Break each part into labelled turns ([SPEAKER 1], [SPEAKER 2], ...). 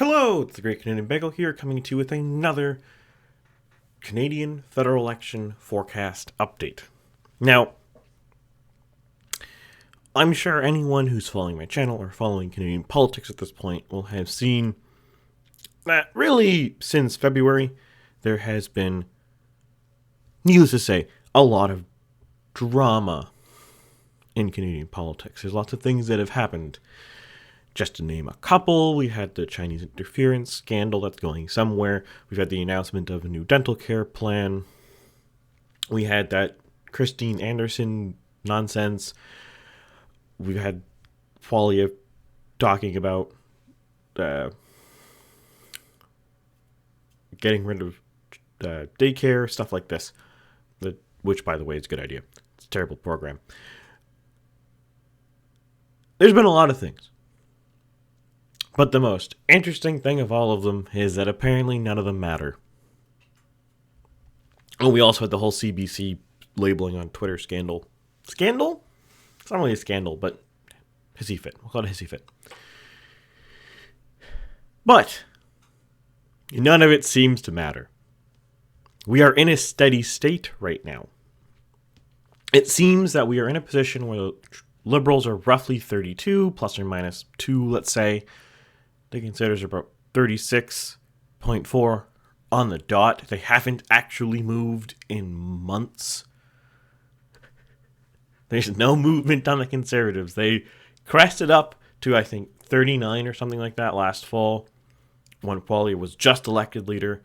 [SPEAKER 1] Hello, it's the Great Canadian Bagel here, coming to you with another Canadian federal election forecast update. Now, I'm sure anyone who's following my channel or following Canadian politics at this point will have seen that really since February there has been, needless to say, a lot of drama in Canadian politics. There's lots of things that have happened. Just to name a couple, we had the Chinese interference scandal that's going somewhere. We've had the announcement of a new dental care plan. We had that Christine Anderson nonsense. We've had Poilievre talking about getting rid of daycare, stuff like this. Which, by the way, is a good idea. It's a terrible program. There's been a lot of things. But the most interesting thing of all of them is that apparently none of them matter. And we also had the whole CBC labeling on Twitter scandal. Scandal? It's not really a scandal, but hissy fit. We'll call it a hissy fit. But none of it seems to matter. We are in a steady state right now. It seems that we are in a position where the Liberals are roughly 32, plus or minus 2, let's say. The Conservatives are about 36.4 on the dot. They haven't actually moved in months. There's no movement on the Conservatives. They crested up to, I think, 39 or something like that last fall when Poilievre was just elected leader,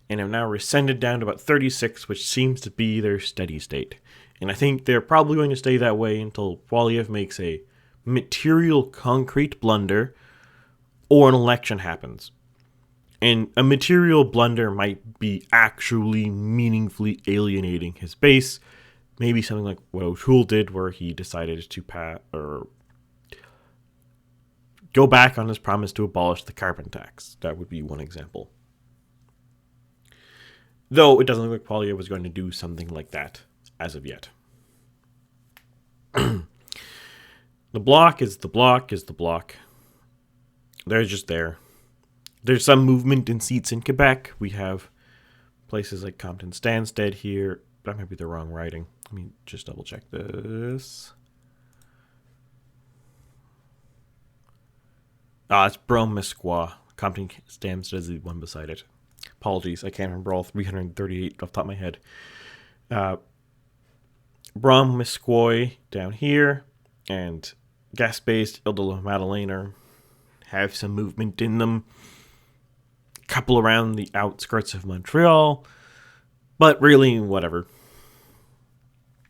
[SPEAKER 1] and have now rescinded down to about 36, which seems to be their steady state. And I think they're probably going to stay that way until Poilievre makes a material, concrete blunder or an election happens. And a material blunder might be actually meaningfully alienating his base. Maybe something like what O'Toole did, where he decided to go back on his promise to abolish the carbon tax. That would be one example. Though it doesn't look like Poilievre was going to do something like that as of yet. The bloc is the bloc is the bloc. They're just there. There's some movement in seats in Quebec. We have places like Compton Stansted here. That might be the wrong writing. Let me just double check this. It's Brome-Missisquoi. Compton Stansted is the one beside it. Apologies, I can't remember all 338 off the top of my head. Brome-Missisquoi down here, and Gaspé's Île-de-la-Madeleine have some movement in them. A couple around the outskirts of Montreal, but really, whatever.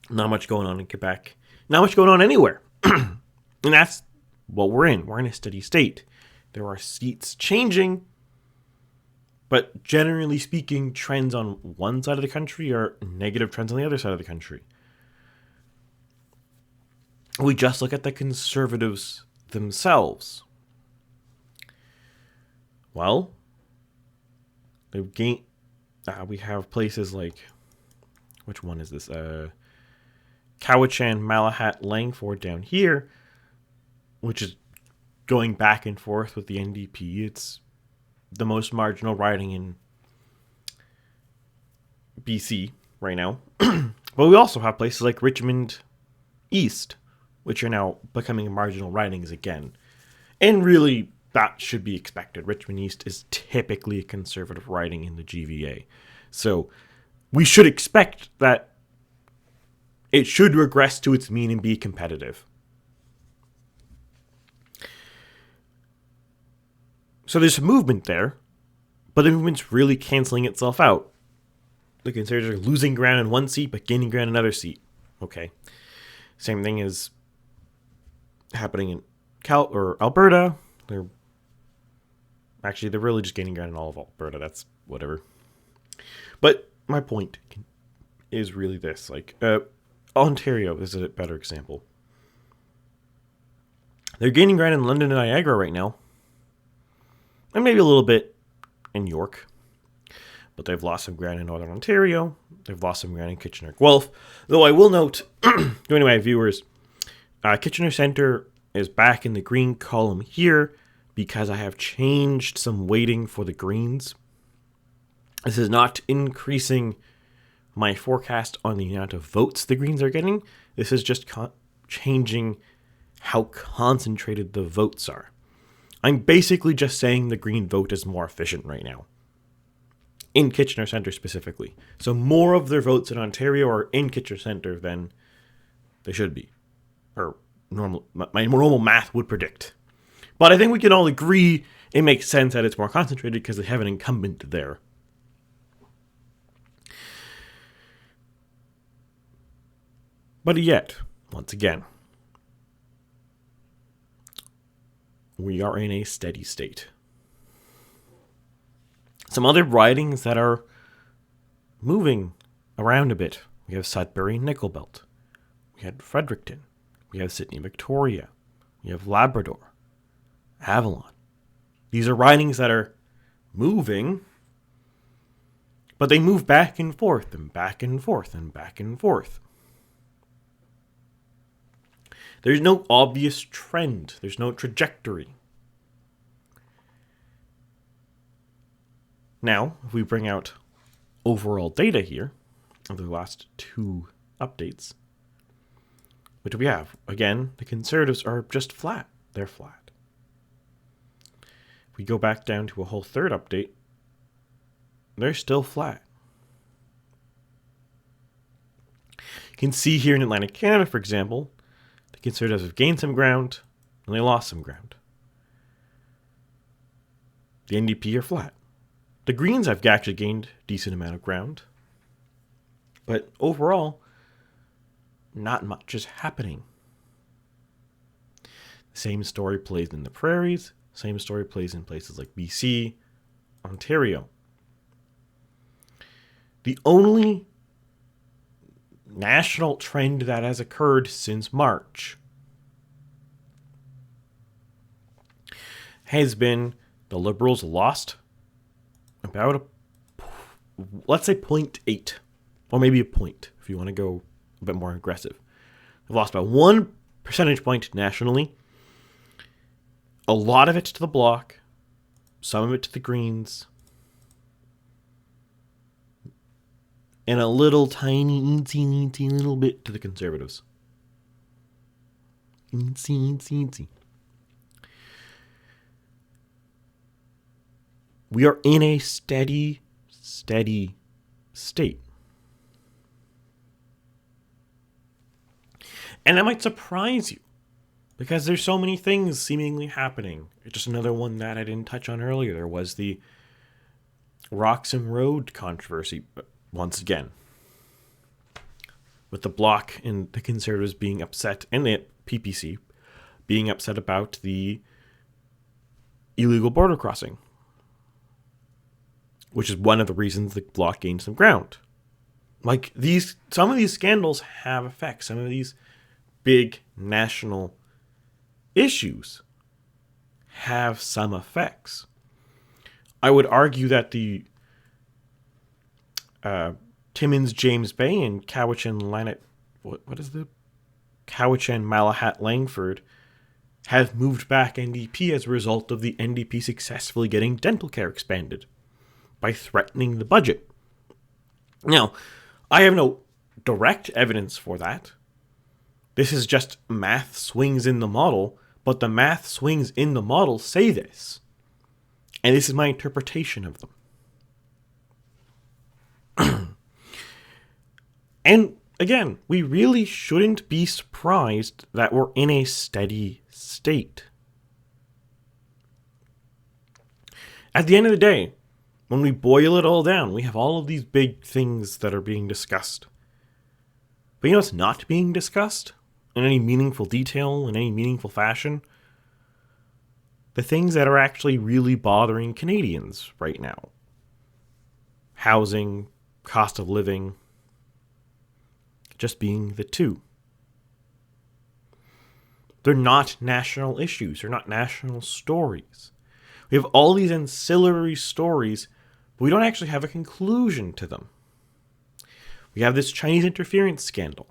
[SPEAKER 1] Not much going on in Quebec. Not much going on anywhere. And that's what we're in. We're in a steady state. There are seats changing, but generally speaking, trends on one side of the country are negative trends on the other side of the country. We just look at the Conservatives themselves. Well, they've gained. We have places like, which one is this? Cowichan, Malahat, Langford down here, which is going back and forth with the NDP. It's the most marginal riding in BC right now. But we also have places like Richmond East, which are now becoming marginal ridings again. And really, that should be expected. Richmond East is typically a conservative riding in the GVA. So we should expect that it should regress to its mean and be competitive. So there's a movement there, but the movement's really canceling itself out. The Conservatives are losing ground in one seat, but gaining ground in another seat. Okay. Same thing is happening in Alberta. They're really just gaining ground in all of Alberta. That's whatever. But my point is really this. Ontario is a better example. They're gaining ground in London and Niagara right now. And maybe a little bit in York. But they've lost some ground in Northern Ontario. They've lost some ground in Kitchener-Guelph. Though I will note, going to my viewers, Kitchener Centre is back in the green column here, because I have changed some weighting for the Greens. This is not increasing my forecast on the amount of votes the Greens are getting. This is just changing how concentrated the votes are. I'm basically just saying the Green vote is more efficient right now. In Kitchener Centre specifically. So more of their votes in Ontario are in Kitchener Centre than they should be. Or my normal math would predict. But I think we can all agree it makes sense that it's more concentrated because they have an incumbent there. But yet, once again, we are in a steady state. Some other ridings that are moving around a bit. We have Sudbury Nickel Belt. We have Fredericton. We have Sydney Victoria. We have Labrador. Avalon. These are ridings that are moving, but they move back and forth and back and forth and back and forth. There's no obvious trend. There's no trajectory. Now, if we bring out overall data here of the last two updates, what do we have? Again, the Conservatives are just flat. They're flat. If we go back down to a whole third update, they're still flat. You can see here in Atlantic Canada, for example, the Conservatives have gained some ground and they lost some ground. The NDP are flat. The Greens have actually gained a decent amount of ground. But overall, not much is happening. The same story plays in the prairies. Same story plays in places like BC, Ontario. The only national trend that has occurred since March has been the Liberals lost about let's say 0.8, or maybe a point if you want to go a bit more aggressive. They've lost about 1 percentage point nationally. A lot of it to the Bloc, some of it to the Greens, and a little tiny, eensy little bit to the Conservatives. Eensy. We are in a steady state. And that might surprise you, because there's so many things seemingly happening. Just another one that I didn't touch on earlier. There was the Roxham Road controversy, once again, with the Bloc and the Conservatives being upset, and the PPC being upset about the illegal border crossing, which is one of the reasons the Bloc gained some ground. Like, some of these scandals have effects. Some of these big national issues have some effects. I would argue that the Timmins James Bay and Cowichan Malahat Langford have moved back NDP as a result of the NDP successfully getting dental care expanded by threatening the budget. Now, I have no direct evidence for that. This is just math swings in the model, but the math swings in the model say this. And this is my interpretation of them. And again, we really shouldn't be surprised that we're in a steady state. At the end of the day, when we boil it all down, we have all of these big things that are being discussed. But you know what's not being discussed in any meaningful detail, in any meaningful fashion? The things that are actually really bothering Canadians right now. Housing, cost of living, just being the two. They're not national issues. They're not national stories. We have all these ancillary stories, but we don't actually have a conclusion to them. We have this Chinese interference scandal.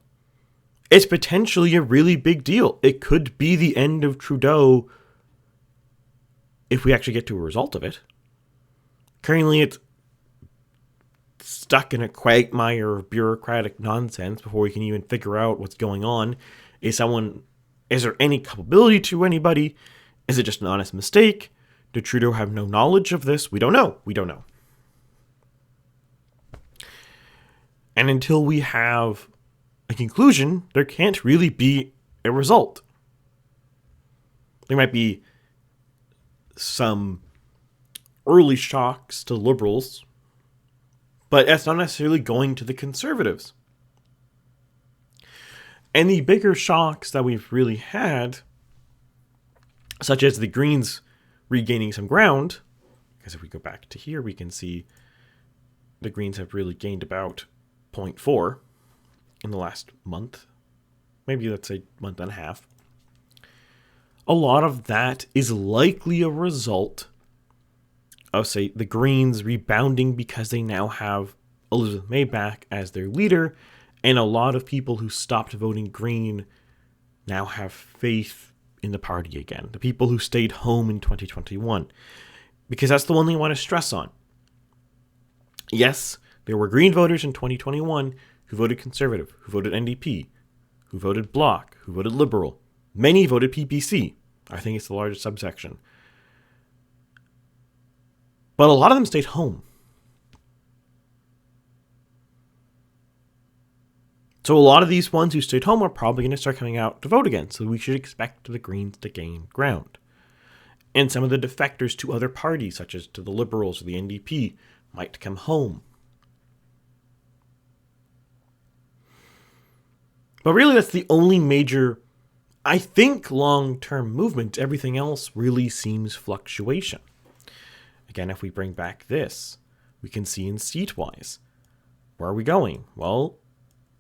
[SPEAKER 1] It's potentially a really big deal. It could be the end of Trudeau if we actually get to a result of it. Currently, it's stuck in a quagmire of bureaucratic nonsense before we can even figure out what's going on. Is there any culpability to anybody? Is it just an honest mistake? Did Trudeau have no knowledge of this? We don't know. And until we have a conclusion, there can't really be a result. There might be some early shocks to Liberals, but that's not necessarily going to the Conservatives. And the bigger shocks that we've really had, such as the Greens regaining some ground, because if we go back to here, we can see the Greens have really gained about 0.4 in the last month. Maybe let's say month and a half. A lot of that is likely a result of, say, the Greens rebounding because they now have Elizabeth May back as their leader, and a lot of people who stopped voting Green now have faith in the party again. The people who stayed home in 2021. Because that's the one thing I want to stress on. Yes, there were Green voters in 2021 who voted Conservative, who voted NDP, who voted Bloc, who voted Liberal. Many voted PPC. I think it's the largest subsection. But a lot of them stayed home. So a lot of these ones who stayed home are probably going to start coming out to vote again. So we should expect the Greens to gain ground. And some of the defectors to other parties, such as to the Liberals or the NDP, might come home. But really, that's the only major, I think, long-term movement. Everything else really seems fluctuation. Again, if we bring back this, we can see in seat-wise. Where are we going? Well,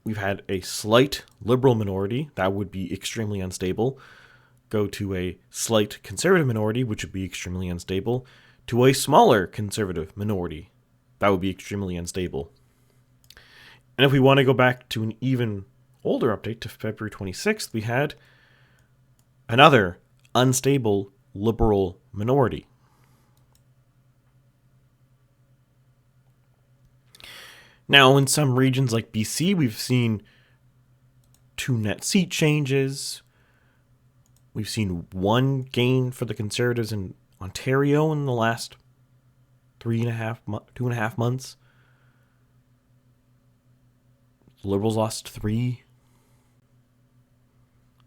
[SPEAKER 1] we've had a slight Liberal minority. That would be extremely unstable. Go to a slight Conservative minority, which would be extremely unstable, to a smaller Conservative minority. That would be extremely unstable. And if we want to go back to an even older update to February 26th, we had another unstable Liberal minority. Now, in some regions like BC, we've seen 2 net seat changes. We've seen 1 gain for the Conservatives in Ontario in the last 2.5 months. The Liberals lost 3.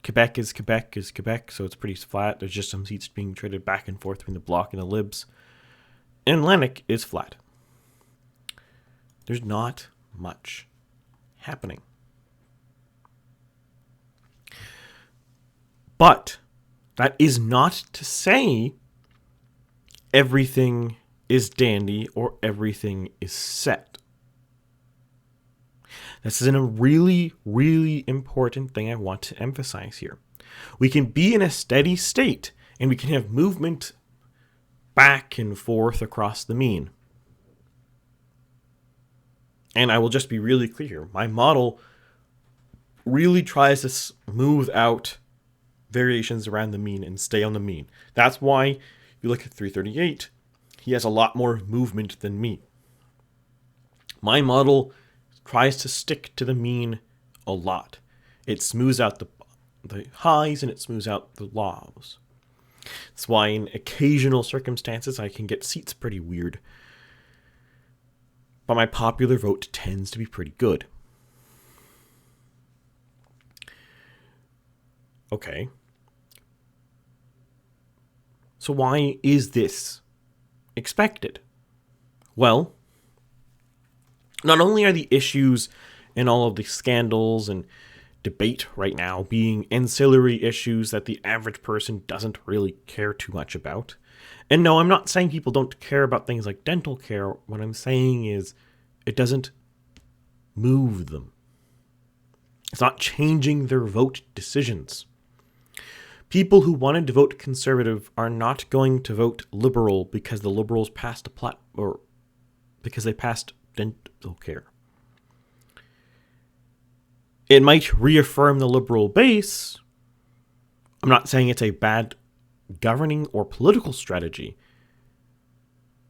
[SPEAKER 1] Quebec is Quebec, so it's pretty flat. There's just some seats being traded back and forth between the Bloc and the Libs. And Atlantic is flat. There's not much happening. But that is not to say everything is dandy or everything is set. This is a really, really important thing I want to emphasize here. We can be in a steady state and we can have movement back and forth across the mean. And I will just be really clear. My model really tries to smooth out variations around the mean and stay on the mean. That's why if you look at 338, he has a lot more movement than me. My model tries to stick to the mean a lot. It smooths out the highs and it smooths out the lows. That's why in occasional circumstances I can get seats pretty weird. But my popular vote tends to be pretty good. Okay. So why is this expected? Well, not only are the issues and all of the scandals and debate right now being ancillary issues that the average person doesn't really care too much about. And no, I'm not saying people don't care about things like dental care. What I'm saying is it doesn't move them. It's not changing their vote decisions. People who wanted to vote Conservative are not going to vote Liberal because the Liberals passed or because they passed dental care. It might reaffirm the Liberal base. I'm not saying it's a bad governing or political strategy,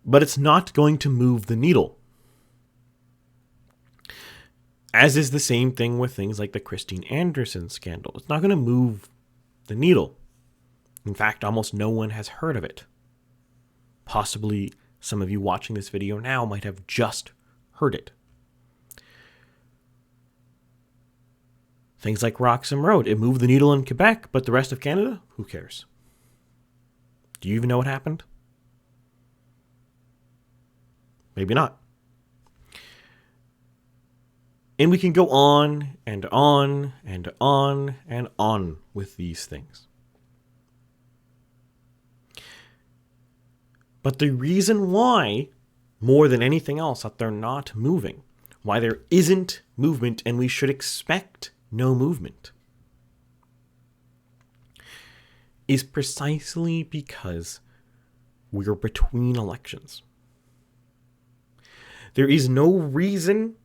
[SPEAKER 1] but it's not going to move the needle. As is the same thing with things like the Christine Anderson scandal. It's not going to move the needle. In fact, almost no one has heard of it. Possibly some of you watching this video now might have just heard it. Things like Roxham Road, it moved the needle in Quebec, but the rest of Canada, who cares? Do you even know what happened? Maybe not. And we can go on and on and on and on with these things. But the reason why, more than anything else, that they're not moving, why there isn't movement and we should expect no movement, is precisely because we're between elections. There is no reason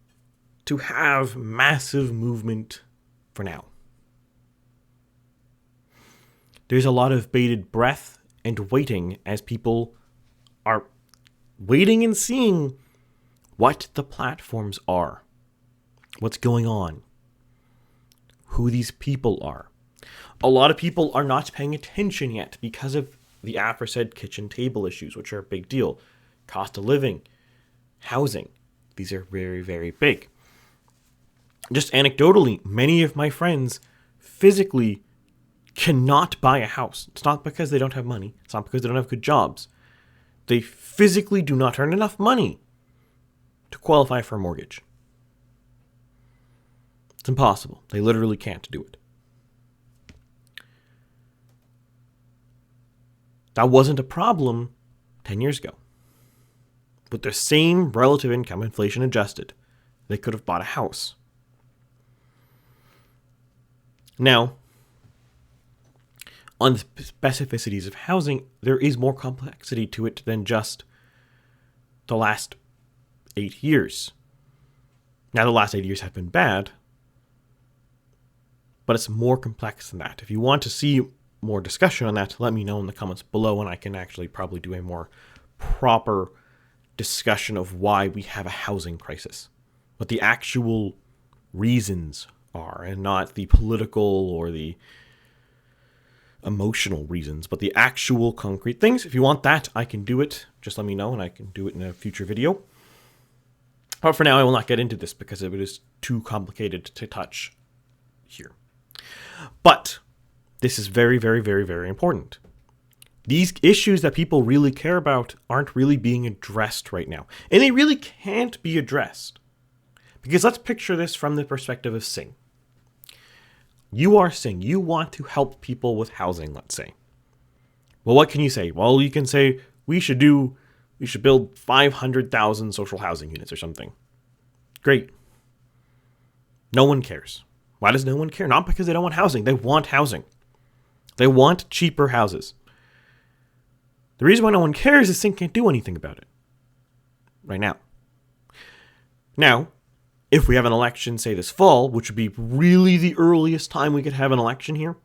[SPEAKER 1] to have massive movement for now. There's a lot of bated breath and waiting as people are waiting and seeing what the platforms are, what's going on, who these people are. A lot of people are not paying attention yet because of the aforesaid kitchen table issues, which are a big deal. Cost of living, housing, these are very, very big. Just anecdotally, many of my friends physically cannot buy a house. It's not because they don't have money. It's not because they don't have good jobs. They physically do not earn enough money to qualify for a mortgage. It's impossible. They literally can't do it. That wasn't a problem 10 years ago. With the same relative income, inflation adjusted, they could have bought a house. Now, on the specificities of housing, there is more complexity to it than just the last 8 years. Now, the last 8 years have been bad, but it's more complex than that. If you want to see more discussion on that, let me know in the comments below, and I can actually probably do a more proper discussion of why we have a housing crisis, what the actual reasons are, and not the political or the emotional reasons, but the actual concrete things. If you want that, I can do it. Just let me know and I can do it in a future video. But for now, I will not get into this because it is too complicated to touch here. But this is very, very, very, very important. These issues that people really care about aren't really being addressed right now. And they really can't be addressed. Because let's picture this from the perspective of Singh. You are Singh. You want to help people with housing, let's say. Well, what can you say? Well, you can say, we should build 500,000 social housing units or something. Great. No one cares. Why does no one care? Not because they don't want housing. They want housing. They want cheaper houses. The reason why no one cares is Singh can't do anything about it right now. Now, if we have an election, say this fall, which would be really the earliest time we could have an election here,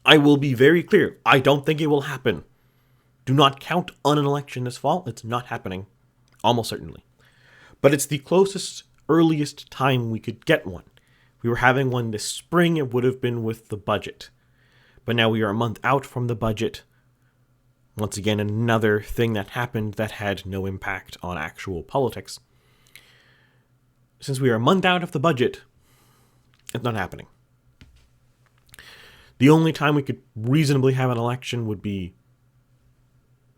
[SPEAKER 1] I will be very clear. I don't think it will happen. Do not count on an election this fall. It's not happening. Almost certainly. But it's the closest, earliest time we could get one. If we were having one this spring, it would have been with the budget. But now we are a month out from the budget. Once again, another thing that happened that had no impact on actual politics. Since we are a month out of the budget, it's not happening. The only time we could reasonably have an election would be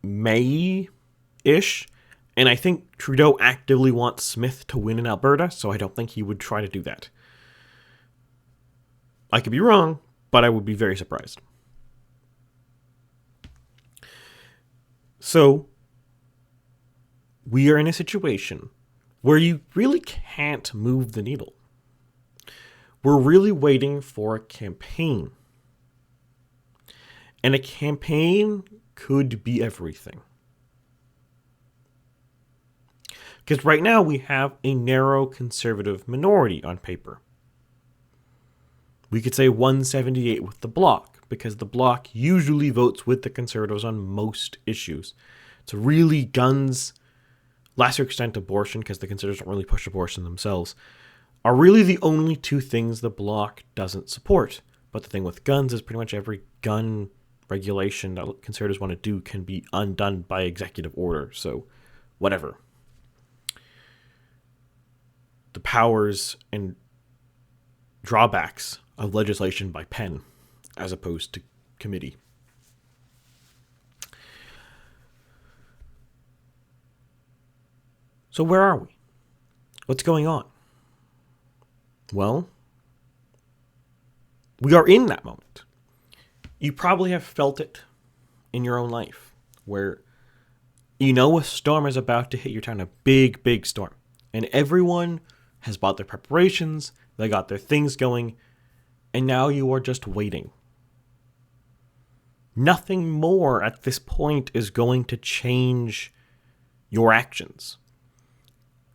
[SPEAKER 1] May-ish. And I think Trudeau actively wants Smith to win in Alberta, so I don't think he would try to do that. I could be wrong, but I would be very surprised. So, we are in a situation where you really can't move the needle. We're really waiting for a campaign. And a campaign could be everything. Because right now we have a narrow conservative minority on paper. We could say 178 with the Bloc, because the Bloc usually votes with the Conservatives on most issues. It's really guns, lesser extent abortion, because the Conservatives don't really push abortion themselves, are really the only two things the Bloc doesn't support. But the thing with guns is pretty much every gun regulation that Conservatives want to do can be undone by executive order, so whatever. The powers and drawbacks of legislation by pen as opposed to committee. So where are we? What's going on? Well, we are in that moment. You probably have felt it in your own life where you know a storm is about to hit your town, a big, big storm. And everyone has bought their preparations, they got their things going, and now you are just waiting. Nothing more at this point is going to change your actions.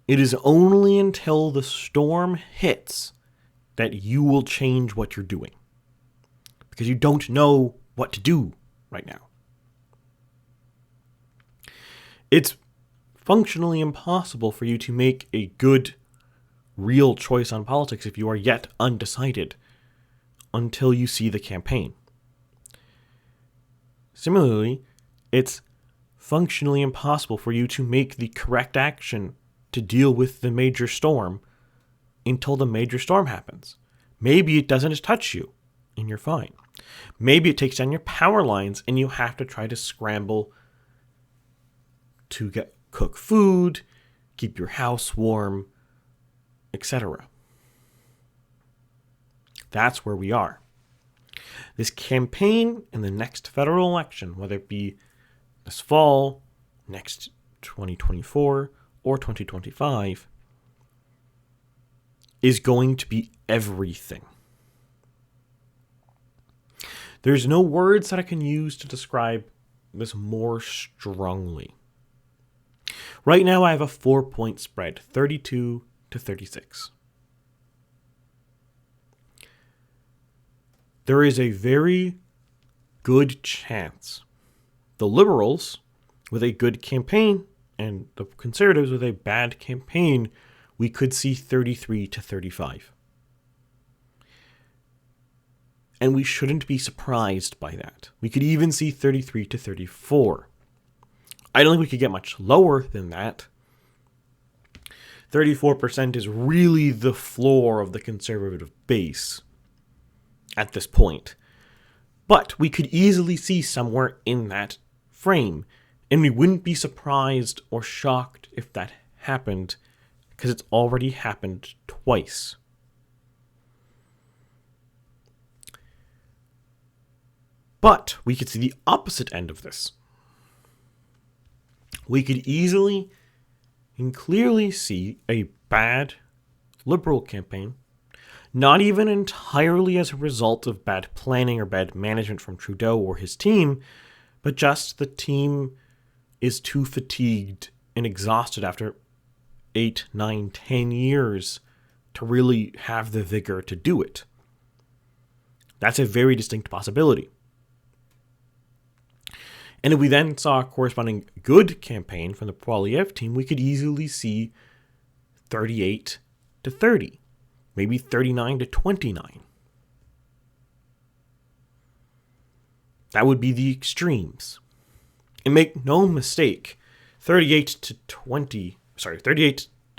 [SPEAKER 1] It is only until the storm hits that you will change what you're doing. Because you don't know what to do right now. It's functionally impossible for you to make a good, real choice on politics if you are yet undecided until you see the campaign. Similarly, it's functionally impossible for you to make the correct action to deal with the major storm until the major storm happens. Maybe it doesn't touch you and you're fine. Maybe it takes down your power lines and you have to try to scramble to cook food, keep your house warm, etc. That's where we are. This campaign in the next federal election, whether it be this fall, next 2024, or 2025, is going to be everything. There's no words that I can use to describe this more strongly. Right now I have a 4-point spread, 32 to 36. There is a very good chance the Liberals, with a good campaign, and the Conservatives with a bad campaign, we could see 33 to 35. And we shouldn't be surprised by that. We could even see 33 to 34. I don't think we could get much lower than that. 34% is really the floor of the conservative base at this point. But we could easily see somewhere in that frame. And we wouldn't be surprised or shocked if that happened, because it's already happened twice. But we could see the opposite end of this. We could easily and clearly see a bad Liberal campaign, not even entirely as a result of bad planning or bad management from Trudeau or his team, but just the team is too fatigued and exhausted after 8, 9, 10 years to really have the vigor to do it. That's a very distinct possibility. And if we then saw a corresponding good campaign from the Poilievre team, we could easily see 38 to 30, maybe 39 to 29. That would be the extremes. And make no mistake, 38 to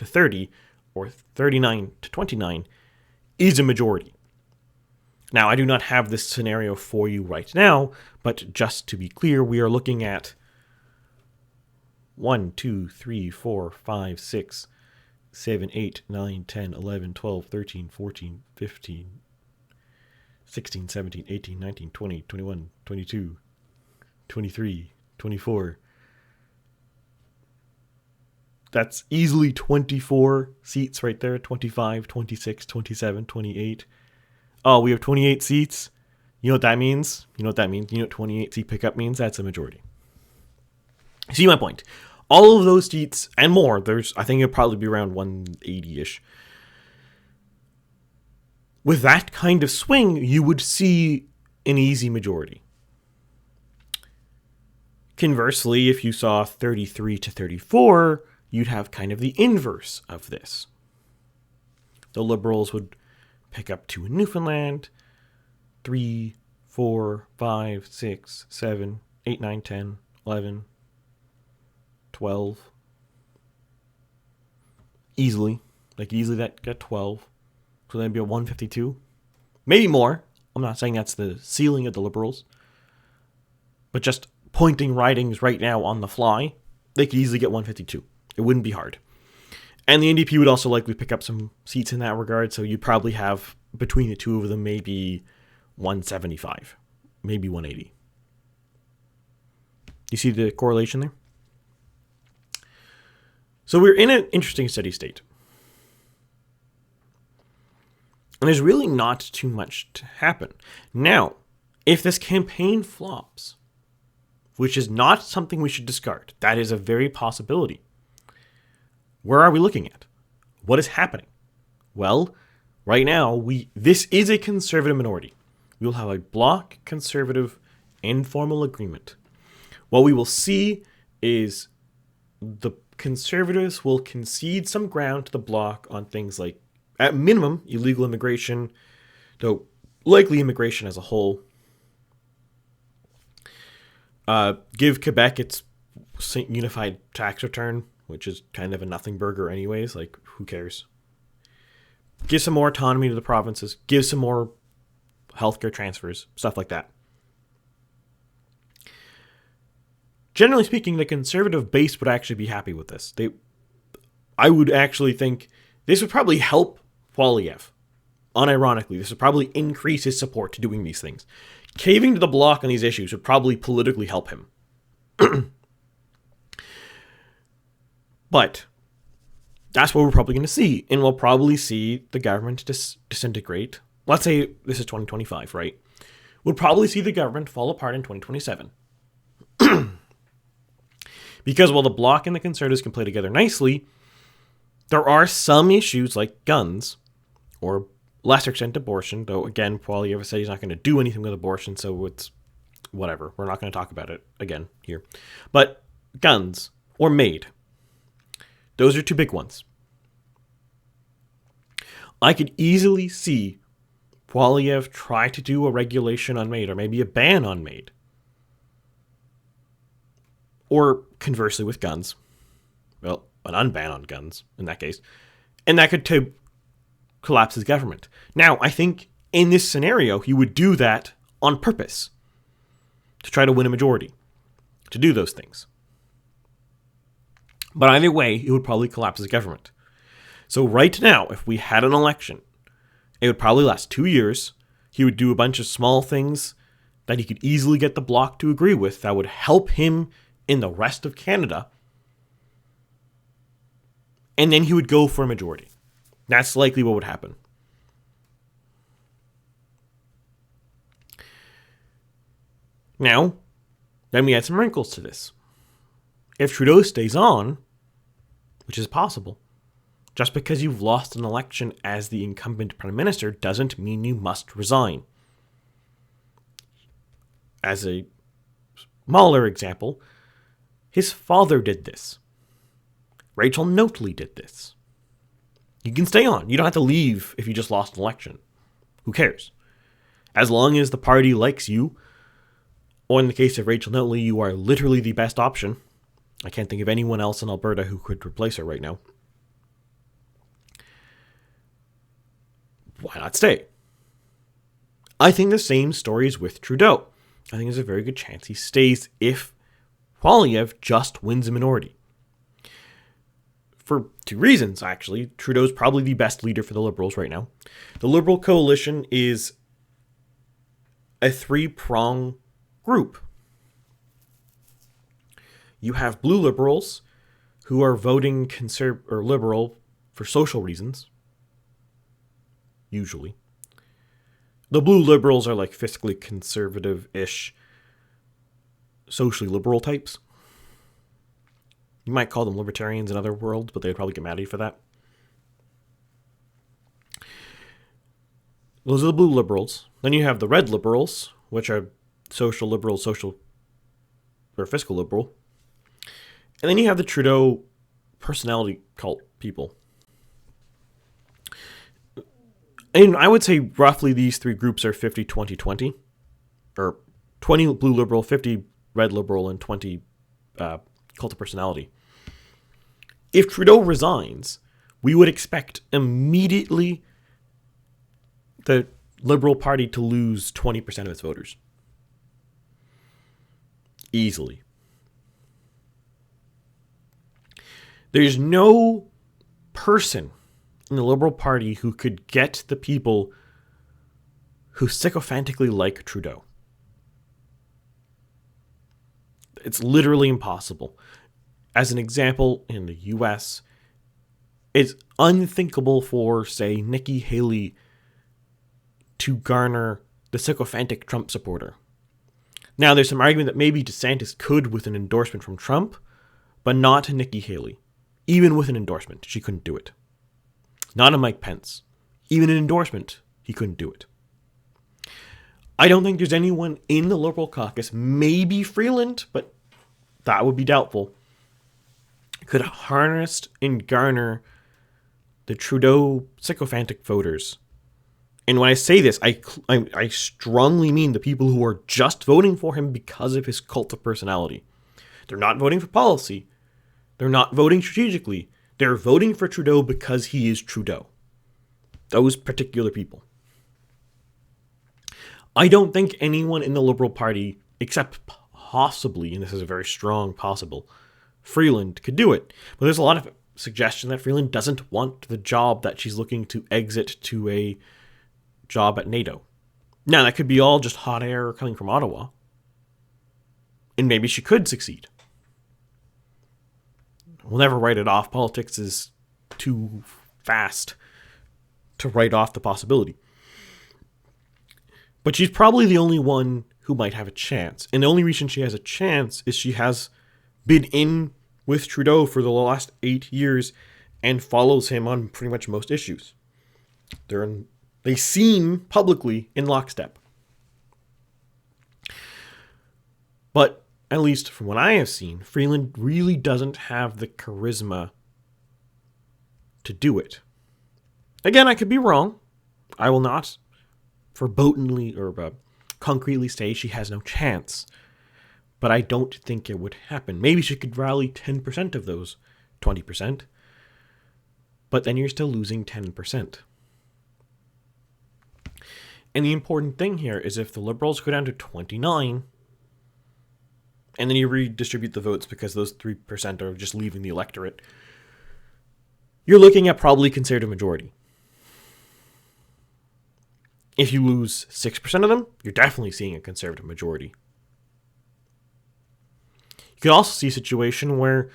[SPEAKER 1] 30 or 39 to 29 is a majority. Now, I do not have this scenario for you right now, but just to be clear, we are looking at 1, 2, 3, 4, 5, 6, 7, 8, 9, 10, 11, 12, 13, 14, 15, 16, 17, 18, 19, 20, 21, 22, 23, 24. That's easily 24 seats right there, 25, 26, 27, 28. Oh, we have 28 seats. You know what that means? You know what 28 seat pickup means? That's a majority. See my point. All of those seats and more, I think it'll probably be around 180-ish. With that kind of swing, you would see an easy majority. Conversely, if you saw 33 to 34, you'd have kind of the inverse of this. The Liberals would pick up 2 in Newfoundland, 3, 4, 5, 6, 7, 8, 9, 10, 11, 12. Easily. Easily that got 12. So that'd be a 152. Maybe more. I'm not saying that's the ceiling of the Liberals. But just pointing ridings right now on the fly, they could easily get 152. It wouldn't be hard. And the NDP would also likely pick up some seats in that regard, so you'd probably have, between the two of them, maybe 175, maybe 180. You see the correlation there? So we're in an interesting steady state. And there's really not too much to happen. Now, if this campaign flops, which is not something we should discard, that is a very possibility, where are we looking at? What is happening? Well, right now, this is a conservative minority. We will have a bloc conservative informal agreement. What we will see is the conservatives will concede some ground to the bloc on things like, at minimum, illegal immigration, though likely immigration as a whole. Give Quebec its unified tax return, which is kind of a nothing burger anyways. Who cares? Give some more autonomy to the provinces. Give some more healthcare transfers, stuff like that. Generally speaking, the conservative base would actually be happy with this. I would actually think this would probably help Poilievre. Unironically, this would probably increase his support to doing these things. Caving to the bloc on these issues would probably politically help him. But that's what we're probably going to see. And we'll probably see the government disintegrate. Let's say this is 2025, right? We'll probably see the government fall apart in 2027. Because while the bloc and the conservatives can play together nicely, there are some issues like guns, or lesser extent abortion, though again, Poilievre said he's not going to do anything with abortion, so it's whatever. We're not going to talk about it again here. But guns, or MAID, those are 2 big ones. I could easily see Poilievre try to do a regulation on MAID, or maybe a ban on MAID. Or conversely with guns. Well, an unban on guns, in that case. And that could collapse his government. Now, I think in this scenario, he would do that on purpose. To try to win a majority. To do those things. But either way, it would probably collapse his government. So right now, if we had an election, it would probably last 2 years. He would do a bunch of small things that he could easily get the bloc to agree with that would help him in the rest of Canada. And then he would go for a majority. That's likely what would happen. Now, then we add some wrinkles to this. If Trudeau stays on, which is possible, just because you've lost an election as the incumbent prime minister doesn't mean you must resign. As a smaller example, his father did this. Rachel Notley did this. You can stay on. You don't have to leave if you just lost an election. Who cares? As long as the party likes you, or in the case of Rachel Notley, you are literally the best option. I can't think of anyone else in Alberta who could replace her right now. Why not stay? I think the same story is with Trudeau. I think there's a very good chance he stays if Poilievre just wins a minority. For 2 reasons, actually. Trudeau's probably the best leader for the Liberals right now. The Liberal coalition is a 3-prong group. You have blue Liberals who are voting Liberal for social reasons. Usually. The blue Liberals are like fiscally conservative-ish, socially liberal types. You might call them libertarians in other worlds, but they'd probably get mad at you for that. Those are the blue Liberals. Then you have the red Liberals, which are social liberal, or fiscal liberal. And then you have the Trudeau personality cult people. And I would say roughly these three groups are 50-20-20. Or 20 blue liberal, 50 red liberal, and 20 cult of personality. If Trudeau resigns, we would expect immediately the Liberal Party to lose 20% of its voters. Easily. There's no person in the Liberal Party who could get the people who sycophantically like Trudeau. It's literally impossible. As an example, in the US, it's unthinkable for, say, Nikki Haley to garner the sycophantic Trump supporter. Now, there's some argument that maybe DeSantis could with an endorsement from Trump, but not Nikki Haley. Even with an endorsement, she couldn't do it. Not a Mike Pence. Even an endorsement, he couldn't do it. I don't think there's anyone in the Liberal caucus, maybe Freeland, but that would be doubtful, could harness and garner the Trudeau sycophantic voters. And when I say this, I strongly mean the people who are just voting for him because of his cult of personality. They're not voting for policy. They're not voting strategically. They're voting for Trudeau because he is Trudeau. Those particular people. I don't think anyone in the Liberal Party, except possibly, and this is a very strong possible, Freeland could do it. But there's a lot of suggestion that Freeland doesn't want the job that she's looking to exit to a job at NATO. Now, that could be all just hot air coming from Ottawa. And maybe she could succeed. We'll never write it off. Politics is too fast to write off the possibility. But she's probably the only one who might have a chance. And the only reason she has a chance is she has been in with Trudeau for the last 8 years and follows him on pretty much most issues. They seem publicly in lockstep. But at least from what I have seen, Freeland really doesn't have the charisma to do it. Again, I could be wrong. I will not verbotenly or concretely say she has no chance. But I don't think it would happen. Maybe she could rally 10% of those 20%. But then you're still losing 10%. And the important thing here is if the Liberals go down to 29, and then you redistribute the votes because those 3% are just leaving the electorate, you're looking at probably Conservative majority. If you lose 6% of them, you're definitely seeing a Conservative majority. You could also see a situation where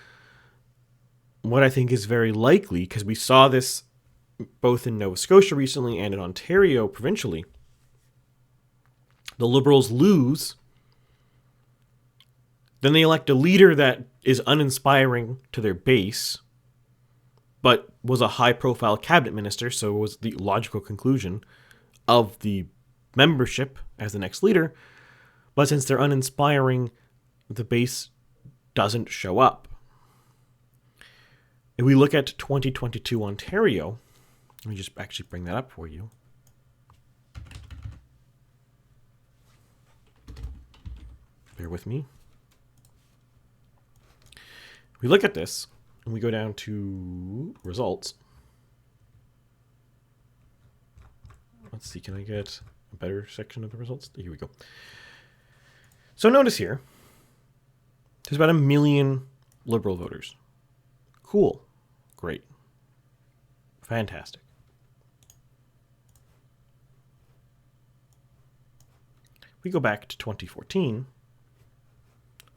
[SPEAKER 1] what I think is very likely, because we saw this both in Nova Scotia recently and in Ontario provincially, the Liberals lose, then they elect a leader that is uninspiring to their base, but was a high-profile cabinet minister, so it was the logical conclusion of the membership as the next leader. But since they're uninspiring, the base doesn't show up. If we look at 2022 Ontario, let me just actually bring that up for you. Bear with me. We look at this, and we go down to results. Let's see, can I get a better section of the results? Here we go. So notice here, there's about 1 million Liberal voters. Cool. Great. Fantastic. We go back to 2014.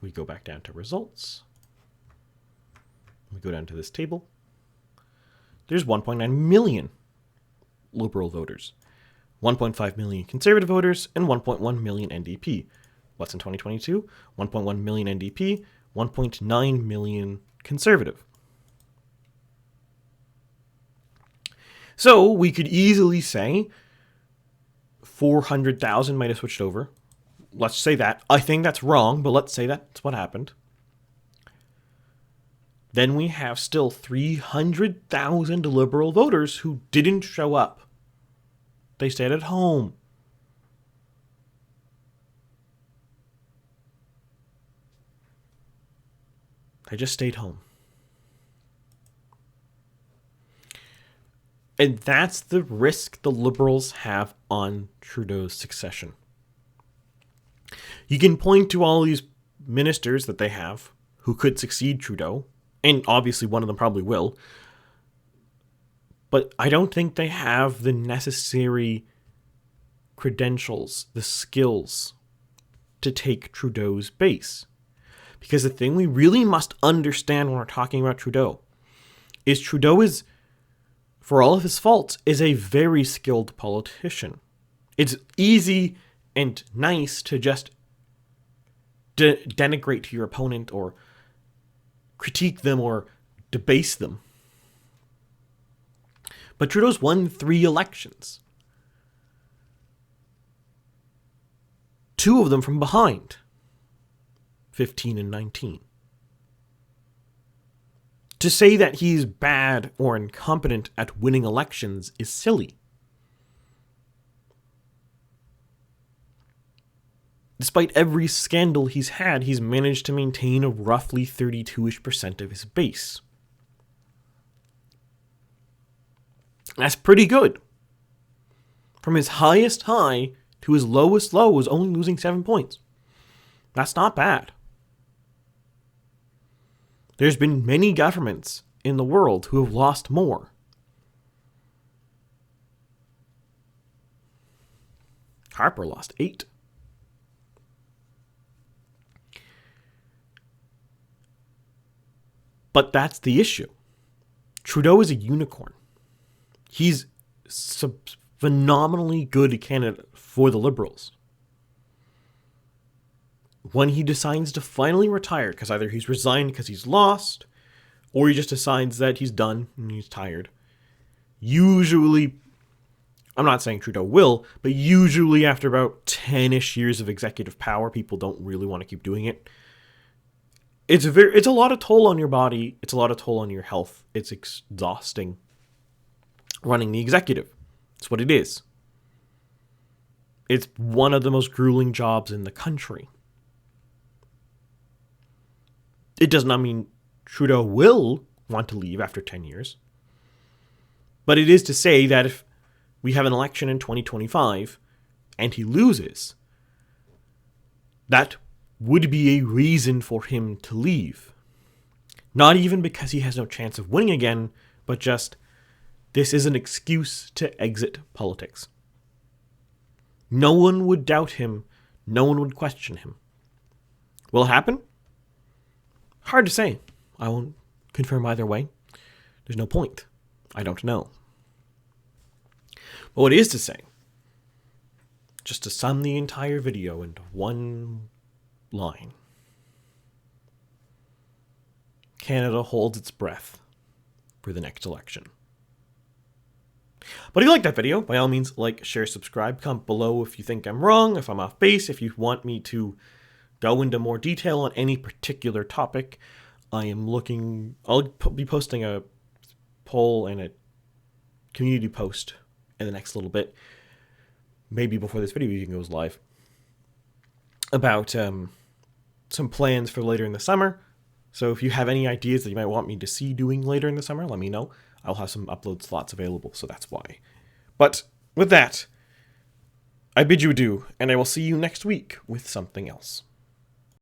[SPEAKER 1] We go back down to results. We go down to this table. There's 1.9 million Liberal voters, 1.5 million Conservative voters, and 1.1 million NDP. What's in 2022? 1.1 million NDP, 1.9 million Conservative. So we could easily say 400,000 might have switched over let's say that. I think that's wrong, but let's say that's what happened. Then we have still 300,000 Liberal voters who didn't show up. They stayed at home. They just stayed home. And that's the risk the Liberals have on Trudeau's succession. You can point to all these ministers that they have who could succeed Trudeau, and obviously one of them probably will, but I don't think they have the necessary credentials, the skills to take Trudeau's base. Because the thing we really must understand when we're talking about Trudeau is, for all of his faults, is a very skilled politician. It's easy and nice to just denigrate to your opponent or critique them or debase them. But Trudeau's won 3 elections. 2 of them from behind. 15 and 19. To say that he's bad or incompetent at winning elections is silly. Despite every scandal he's had, he's managed to maintain a roughly 32-ish% of his base. That's pretty good. From his highest high to his lowest low was only losing 7 points. That's not bad. There's been many governments in the world who have lost more. Harper lost 8. But that's the issue. Trudeau is a unicorn. He's a phenomenally good candidate for the Liberals. When he decides to finally retire, because either he's resigned because he's lost, or he just decides that he's done and he's tired, usually, I'm not saying Trudeau will, but usually after about 10-ish years of executive power, people don't really want to keep doing it. It's a lot of toll on your body. It's a lot of toll on your health. It's exhausting running the executive. That's what it is. It's one of the most grueling jobs in the country. It does not mean Trudeau will want to leave after 10 years. But it is to say that if we have an election in 2025 and he loses, that would be a reason for him to leave. Not even because he has no chance of winning again, but just this is an excuse to exit politics. No one would doubt him. No one would question him. Will it happen? Hard to say. I won't confirm either way. There's no point. I don't know. But what it is to say, just to sum the entire video into one line, Canada holds its breath for the next election. But if you like that video, by all means, like, share, subscribe. Comment below if you think I'm wrong, if I'm off base, if you want me to go into more detail on any particular topic. I'll be posting a poll and a community post in the next little bit, maybe before this video even goes live, about some plans for later in the summer. So if you have any ideas that you might want me to see doing later in the summer, let me know. I'll have some upload slots available, so that's why. But with that, I bid you adieu, and I will see you next week with something else.